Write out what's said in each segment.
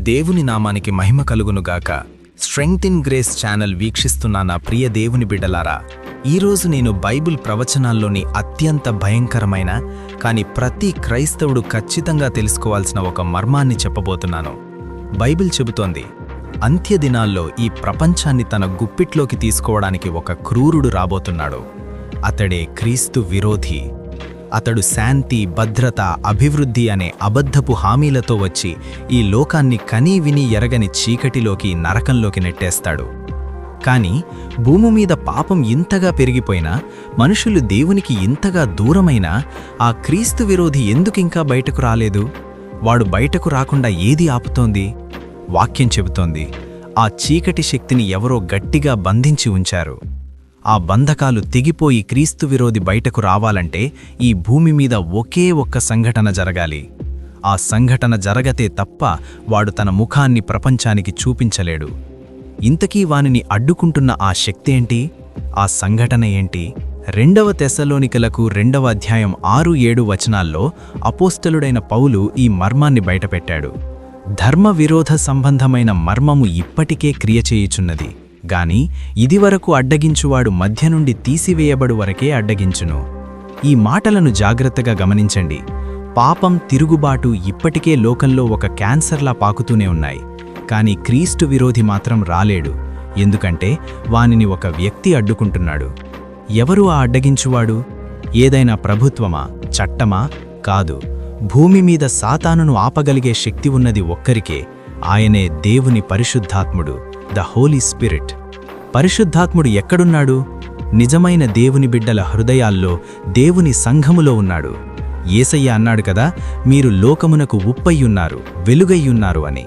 దేవుని నామానికి మహిమ కలుగునుగాక. స్ట్రెంగ్త్ ఇన్ గ్రేస్ ఛానల్ వీక్షిస్తున్న నా ప్రియ దేవుని బిడ్డలారా, ఈరోజు నేను బైబిల్ ప్రవచనాల్లోని అత్యంత భయంకరమైన కానీ ప్రతి క్రైస్తవుడు ఖచ్చితంగా తెలుసుకోవాల్సిన ఒక మర్మాన్ని చెప్పబోతున్నాను. బైబిల్ చెబుతోంది, అంత్యదినాల్లో ఈ ప్రపంచాన్ని తన గుప్పిట్లోకి తీసుకోవడానికి ఒక క్రూరుడు రాబోతున్నాడు. అతడే క్రీస్తు విరోధి. అతడు శాంతి, భద్రత, అభివృద్ధి అనే అబద్ధపు హామీలతో వచ్చి ఈ లోకాన్ని కనీ విని ఎరగని చీకటిలోకి, నరకంలోకి నెట్టేస్తాడు. కానీ భూమి మీద పాపం ఇంతగా పెరిగిపోయినా, మనుషులు దేవునికి ఇంతగా దూరమైనా ఆ క్రీస్తు విరోధి ఎందుకింకా బయటకు రాలేదు? వాడు బయటకు రాకుండా ఏది ఆపుతోంది? వాక్యం చెబుతోంది, ఆ చీకటి శక్తిని ఎవరో గట్టిగా బంధించి ఉంచారు. ఆ బంధకాలు తెగిపోయి క్రీస్తు విరోధి బయటకు రావాలంటే ఈ భూమి మీద ఒకే ఒక్క సంఘటన జరగాలి. ఆ సంఘటన జరగతే తప్ప వాడు తన ముఖాన్ని ప్రపంచానికి చూపించలేడు. ఇంతకీ వానిని అడ్డుకుంటున్న ఆ శక్తి ఏంటి? ఆ సంఘటన ఏంటి? 2వ తెస్సలోనికలకు 2వ అధ్యాయం 6-7 వచనాల్లో అపోస్తలుడైన పౌలు ఈ మర్మాన్ని బయటపెట్టాడు. ధర్మ విరోధ సంబంధమైన మర్మము ఇప్పటికే క్రియ చేయుచున్నది గాని ఇదివరకు అడ్డగించువాడు మధ్య నుండి తీసివేయబడు వరకే అడ్డగించును. ఈ మాటలను జాగ్రత్తగా గమనించండి. పాపం, తిరుగుబాటు ఇప్పటికే లోకంలో ఒక క్యాన్సర్లా పాకుతూనే ఉన్నాయి. కానీ క్రీస్తు విరోధి మాత్రం రాలేడు. ఎందుకంటే వానిని ఒక వ్యక్తి అడ్డుకుంటున్నాడు. ఎవరు ఆ అడ్డగించువాడు? ఏదైనా ప్రభుత్వమా, చట్టమా? కాదు. భూమి మీద సాతానును ఆపగలిగే శక్తి ఉన్నది ఒక్కరికే. ఆయనే దేవుని పరిశుద్ధాత్ముడు, ద హోలీ స్పిరిట్. పరిశుద్ధాత్ముడు ఎక్కడున్నాడు? నిజమైన దేవుని బిడ్డల హృదయాల్లో, దేవుని సంఘములో ఉన్నాడు. యేసయ్య అన్నాడు కదా, మీరు లోకమునకు ఉప్పయ్యున్నారు, వెలుగయ్యున్నారు అని.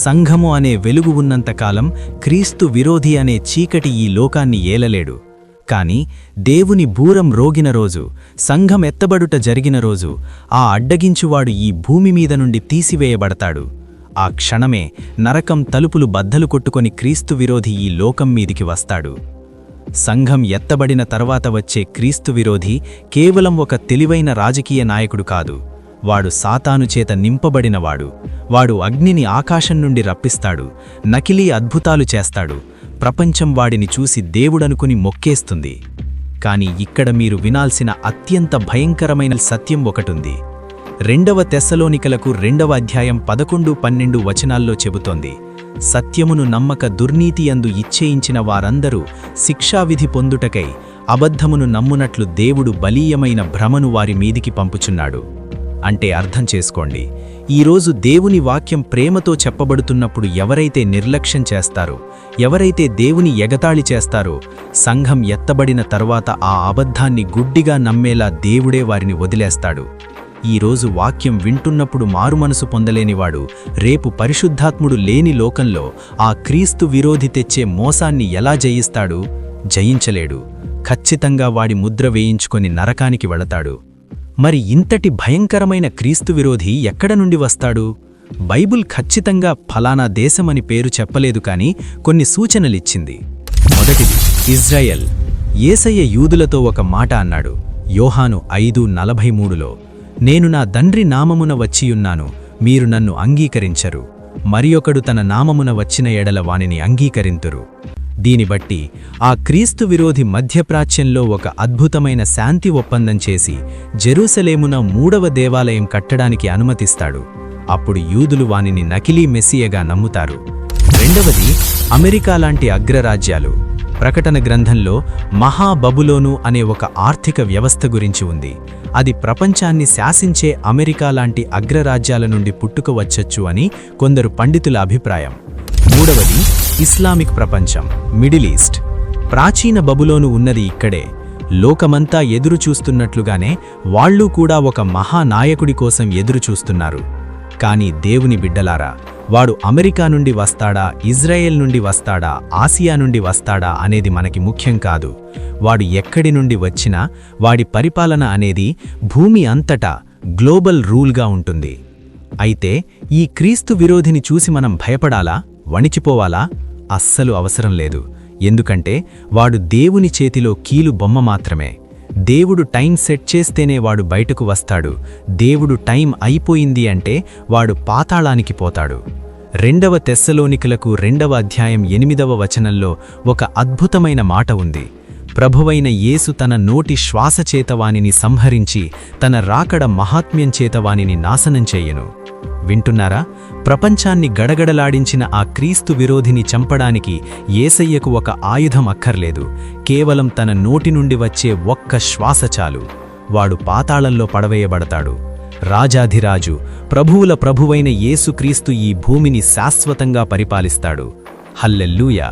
సంఘము అనే వెలుగు ఉన్నంతకాలం క్రీస్తు విరోధి అనే చీకటి ఈ లోకాన్ని ఏలలేడు. కాని దేవుని బూరం రోగిన రోజు, సంఘం ఎత్తబడుట జరిగిన రోజు, ఆ అడ్డగించువాడు ఈ భూమి మీద నుండి తీసివేయబడతాడు. ఆ క్షణమే నరకం తలుపులు బద్దలు కొట్టుకొని క్రీస్తు విరోధి ఈ లోకం మీదికి వస్తాడు. సంఘం ఎత్తబడిన తర్వాత వచ్చే క్రీస్తు విరోధి కేవలం ఒక తెలివైన రాజకీయ నాయకుడు కాదు. వాడు సాతాను చేత నింపబడినవాడు. వాడు అగ్నిని ఆకాశం నుండి రప్పిస్తాడు, నకిలీ అద్భుతాలు చేస్తాడు. ప్రపంచం వాడిని చూసి దేవుడనుకుని మొక్కేస్తుంది. కాని ఇక్కడ మీరు వినాల్సిన అత్యంత భయంకరమైన సత్యం ఒకటుంది. 2వ తెస్సలోనికలకు 2వ అధ్యాయం 11-12 వచనాల్లో చెబుతోంది, సత్యమును నమ్మక దుర్నీతియందు ఇచ్చేయించిన వారందరూ శిక్షావిధి పొందుటకై అబద్ధమును నమ్మునట్లు దేవుడు బలీయమైన భ్రమను వారి మీదికి పంపుచున్నాడు. అంటే అర్థం చేసుకోండి, ఈరోజు దేవుని వాక్యం ప్రేమతో చెప్పబడుతున్నప్పుడు ఎవరైతే నిర్లక్ష్యం చేస్తారో, ఎవరైతే దేవుని ఎగతాళి చేస్తారో, సంఘం ఎత్తబడిన తరువాత ఆ అబద్ధాన్ని గుడ్డిగా నమ్మేలా దేవుడే వారిని వదిలేస్తాడు. ఈరోజు వాక్యం వింటున్నప్పుడు మారుమనసు పొందలేనివాడు రేపు పరిశుద్ధాత్ముడు లేని లోకంలో ఆ క్రీస్తు విరోధి తెచ్చే మోసాన్ని ఎలా జయిస్తాడు? జయించలేడు. ఖచ్చితంగా వాడి ముద్ర వేయించుకొని నరకానికి వెళతాడు. మరి ఇంతటి భయంకరమైన క్రీస్తు విరోధి ఎక్కడ నుండి వస్తాడు? బైబిల్ ఖచ్చితంగా ఫలానా దేశమని పేరు చెప్పలేదు, కానీ కొన్ని సూచనలిచ్చింది. మొదటిది ఇజ్రాయెల్. యేసయ్య యూదులతో ఒక మాట అన్నాడు, యోహాను 5:43లో, నేను నా తండ్రి నామమున వచ్చియున్నాను, మీరు నన్ను అంగీకరించరు. మరియొకడు తన నామమున వచ్చిన ఎడల వానిని అంగీకరింతురు. దీని బట్టి ఆ క్రీస్తు విరోధి మధ్యప్రాచ్యంలో ఒక అద్భుతమైన శాంతి ఒప్పందం చేసి జెరూసలేమున 3వ దేవాలయం కట్టడానికి అనుమతిస్తాడు. అప్పుడు యూదులు వానిని నకిలీ మెస్సియగా నమ్ముతారు. రెండవది అమెరికా లాంటి అగ్రరాజ్యాలు. ప్రకటన గ్రంథంలో మహాబబులోను అనే ఒక ఆర్థిక వ్యవస్థ గురించి ఉంది. అది ప్రపంచాన్ని శాసించే అమెరికా లాంటి అగ్రరాజ్యాల నుండి పుట్టుక వచ్చొచ్చు అని కొందరు పండితుల అభిప్రాయం. మూడవది ఇస్లామిక్ ప్రపంచం, మిడిల్ ఈస్ట్. ప్రాచీన బబులోను ఉన్నది ఇక్కడే. లోకమంతా ఎదురుచూస్తున్నట్లుగానే వాళ్లూ కూడా ఒక మహానాయకుడి కోసం ఎదురుచూస్తున్నారు. కానీ దేవుని బిడ్డలారా, వాడు అమెరికా నుండి వస్తాడా, ఇజ్రాయెల్ నుండి వస్తాడా, ఆసియా నుండి వస్తాడా అనేది మనకి ముఖ్యం కాదు. వాడు ఎక్కడి నుండి వచ్చినా వాడి పరిపాలన అనేది భూమి అంతటా గ్లోబల్ రూల్గా ఉంటుంది. అయితే ఈ క్రీస్తు విరోధిని చూసి మనం భయపడాలా, వణిచిపోవాలా? అస్సలు అవసరం లేదు. ఎందుకంటే వాడు దేవుని చేతిలో కీలు బొమ్మ మాత్రమే. దేవుడు టైం సెట్ చేస్తేనే వాడు బయటకు వస్తాడు. దేవుడు టైం అయిపోయింది అంటే వాడు పాతాళానికి పోతాడు. రెండవ తెస్సలోనికలకు 2వ అధ్యాయం 8వ వచనంలో ఒక అద్భుతమైన మాట ఉంది. ప్రభువైన యేసు తన నోటి శ్వాసచేత వానిని సంహరించి తన రాకడ మహాత్మ్యం చేత వానిని నాశనం చెయ్యెను. వింటున్నారా? ప్రపంచాన్ని గడగడలాడించిన ఆ క్రీస్తు విరోధిని చంపడానికి యేసయ్యకు ఒక ఆయుధం అక్కర్లేదు. కేవలం తన నోటి నుండి వచ్చే ఒక్క శ్వాస చాలు. వాడు పాతాళంలో పడవేయబడతాడు. రాజాధిరాజు, ప్రభువుల ప్రభువైన యేసుక్రీస్తు ఈ భూమిని శాశ్వతంగా పరిపాలిస్తాడు. హల్లెలూయా!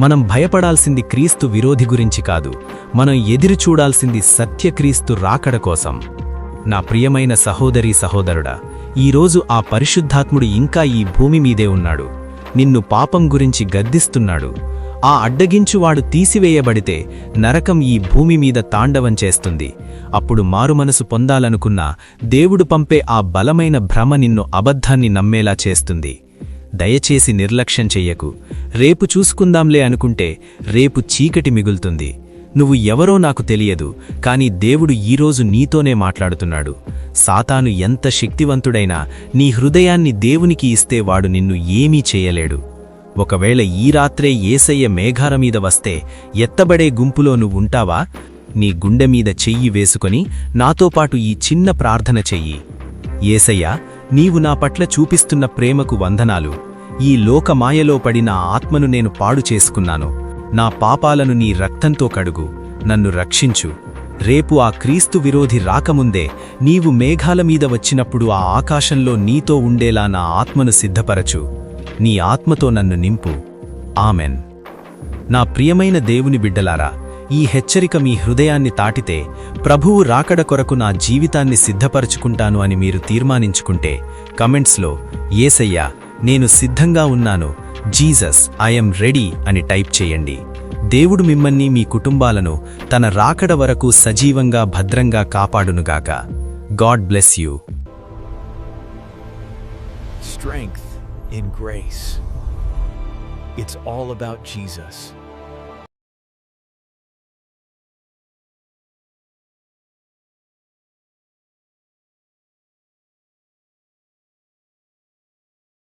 మనం భయపడాల్సింది క్రీస్తు విరోధి గురించి కాదు, మనం ఎదురుచూడాల్సింది సత్యక్రీస్తు రాకడ కోసం. నా ప్రియమైన సహోదరీ సహోదరుడా, ఈరోజు ఆ పరిశుద్ధాత్ముడు ఇంకా ఈ భూమి మీదే ఉన్నాడు. నిన్ను పాపం గురించి గద్దిస్తున్నాడు. ఆ అడ్డగించువాడు తీసివేయబడితే నరకం ఈ భూమి మీద తాండవం చేస్తుంది. అప్పుడు మారుమనసు పొందాలనుకున్నా దేవుడు పంపే ఆ బలమైన భ్రమ నిన్ను అబద్ధాన్ని నమ్మేలా చేస్తుంది. దయచేసి నిర్లక్ష్యం చెయ్యకు. రేపు చూసుకుందాంలే అనుకుంటే రేపు చీకటి మిగులుతుంది. నువ్వు ఎవరో నాకు తెలియదు, కానీ దేవుడు ఈరోజు నీతోనే మాట్లాడుతున్నాడు. సాతాను ఎంత శక్తివంతుడైనా నీ హృదయాన్ని దేవునికి ఇస్తే వాడు నిన్ను ఏమీ చేయలేడు. ఒకవేళ ఈ రాత్రే యేసయ్య మేఘాల మీద వస్తే ఎత్తబడే గుంపులో నువ్వుంటావా? నీ గుండె మీద చెయ్యి వేసుకొని నాతో పాటు ఈ చిన్న ప్రార్థన చెయ్యి. యేసయ్యా, నీవు నా పట్ల చూపిస్తున్న ప్రేమకు వందనాలు. ఈ లోకమాయలో పడి నా ఆత్మను నేను పాడు చేసుకున్నాను. నా పాపాలను నీ రక్తంతో కడుగు, నన్ను రక్షించు. రేపు ఆ క్రీస్తు విరోధి రాకముందే నీవు మేఘాల మీద వచ్చినప్పుడు ఆ ఆకాశంలో నీతో ఉండేలా నా ఆత్మను సిద్ధపరచు. నీ ఆత్మతో నన్ను నింపు. ఆమెన్. నా ప్రియమైన దేవుని బిడ్డలారా, ఈ హెచ్చరిక మీ హృదయాన్ని తాటితే, ప్రభువు రాకడ కొరకు నా జీవితాన్ని సిద్ధపరచుకుంటాను అని మీరు తీర్మానించుకుంటే కమెంట్స్లో యేసయ్యా, నేను సిద్ధంగా ఉన్నాను, జీసస్ ఐఎమ్ రెడీ అని టైప్ చేయండి. దేవుడు మిమ్మల్ని, మీ కుటుంబాలను తన రాకడ వరకు సజీవంగా భద్రంగా కాపాడునుగాక. God bless you. Strength in grace. It's all about Jesus.